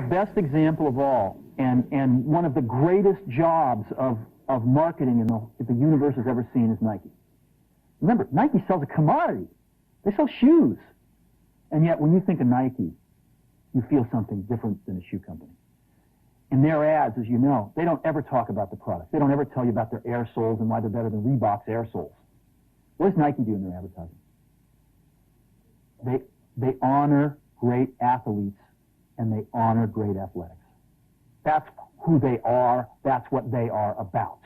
best example of all, and one of the greatest jobs of marketing the universe has ever seen is Nike. Remember, Nike sells a commodity. They sell shoes. And yet, when you think of Nike, you feel something different than a shoe company. In their ads, as you know, they don't ever talk about the product. They don't ever tell you about their air soles and why they're better than Reebok's air soles. What does Nike do in their advertising? They honor great athletes and they honor great athletics. That's who they are. That's what they are about.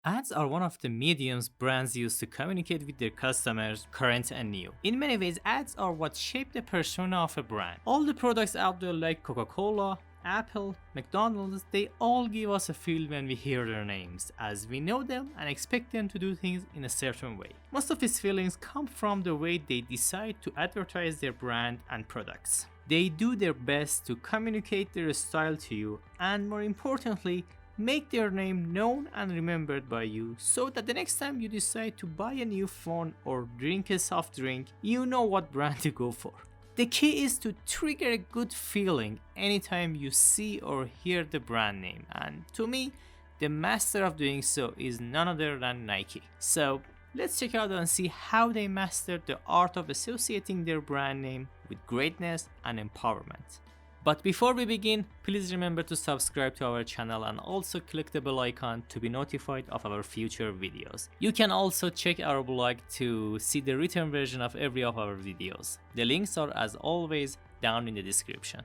Ads are one of the mediums brands use to communicate with their customers, current and new. In many ways, ads are what shape the persona of a brand. All the products out there like Coca-Cola, Apple, McDonald's, they all give us a feel when we hear their names, as we know them and expect them to do things in a certain way. Most of these feelings come from the way they decide to advertise their brand and products. They do their best to communicate their style to you, and more importantly, make their name known and remembered by you, so that the next time you decide to buy a new phone or drink a soft drink, you know what brand to go for. The key is to trigger a good feeling anytime you see or hear the brand name, and to me, the master of doing so is none other than Nike. So let's check out and see how they mastered the art of associating their brand name with greatness and empowerment. But before we begin, please remember to subscribe to our channel and also click the bell icon to be notified of our future videos. You can also check our blog to see the written version of every of our videos. The links are, as always, down in the description.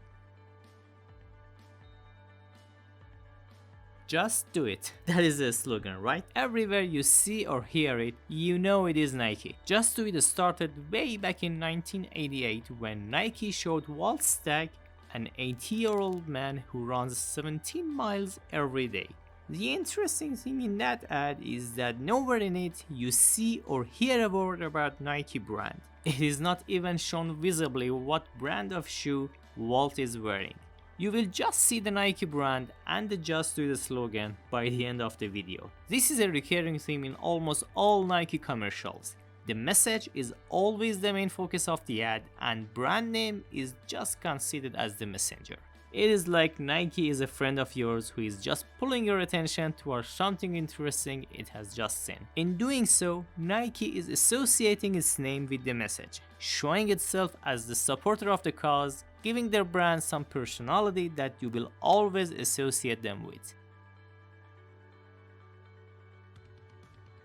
Just do it. That is the slogan, right? Everywhere you see or hear it, you know it is Nike. Just Do It started way back in 1988 when Nike showed Walt Stagg, an 80-year-old man who runs 17 miles every day. The interesting thing in that ad is that nowhere in it you see or hear a word about Nike brand. It is not even shown visibly what brand of shoe Walt is wearing. You will just see the Nike brand and the Just Do It slogan by the end of the video. This is a recurring theme in almost all Nike commercials. The message is always the main focus of the ad, and brand name is just considered as the messenger. It is like Nike is a friend of yours who is just pulling your attention towards something interesting it has just seen. In doing so, Nike is associating its name with the message, showing itself as the supporter of the cause, giving their brand some personality that you will always associate them with.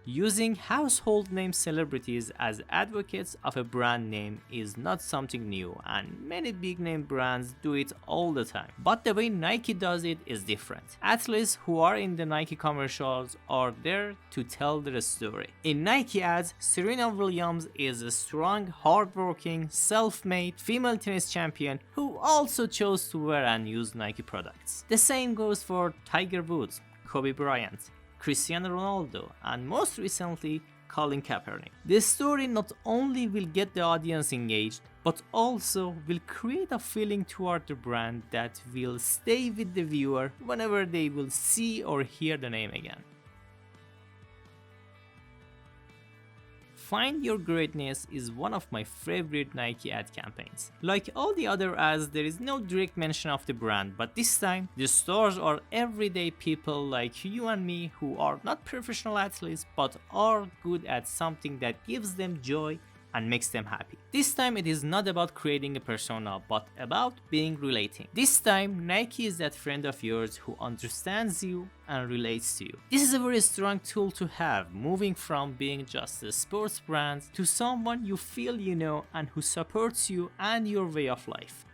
Using household name celebrities as advocates of a brand name is not something new, and many big name brands do it all the time. But the way Nike does it is different. Athletes who are in the Nike commercials are there to tell their story. In Nike ads, Serena Williams is a strong, hardworking, self-made female tennis champion who also chose to wear and use Nike products. The same goes for Tiger Woods, Kobe Bryant, Cristiano Ronaldo, and most recently, Colin Kaepernick. This story not only will get the audience engaged, but also will create a feeling toward the brand that will stay with the viewer whenever they will see or hear the name again. Find Your Greatness is one of my favorite Nike ad campaigns. Like all the other ads, there is no direct mention of the brand, but this time, the stars are everyday people like you and me who are not professional athletes but are good at something that gives them joy and makes them happy. This time it is not about creating a persona, but about being relating. This time Nike is that friend of yours who understands you and relates to you. This is a very strong tool to have, moving from being just a sports brand to someone you feel you know and who supports you and your way of life.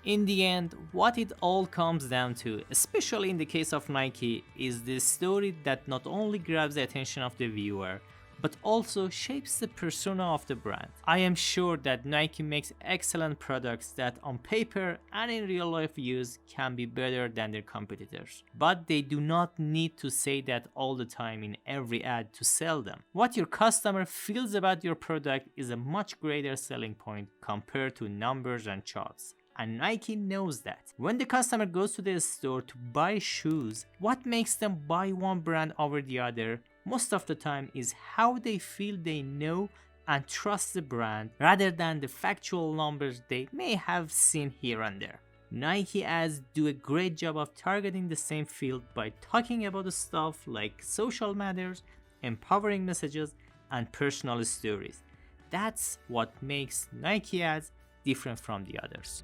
In the end, what it all comes down to, especially in the case of Nike, is the story that not only grabs the attention of the viewer, but also shapes the persona of the brand. I am sure that Nike makes excellent products that on paper and in real life use can be better than their competitors. But they do not need to say that all the time in every ad to sell them. What your customer feels about your product is a much greater selling point compared to numbers and charts. And Nike knows that. When the customer goes to the store to buy shoes, what makes them buy one brand over the other most of the time is how they feel they know and trust the brand rather than the factual numbers they may have seen here and there. Nike ads do a great job of targeting the same field by talking about stuff like social matters, empowering messages, and personal stories. That's what makes Nike ads different from the others.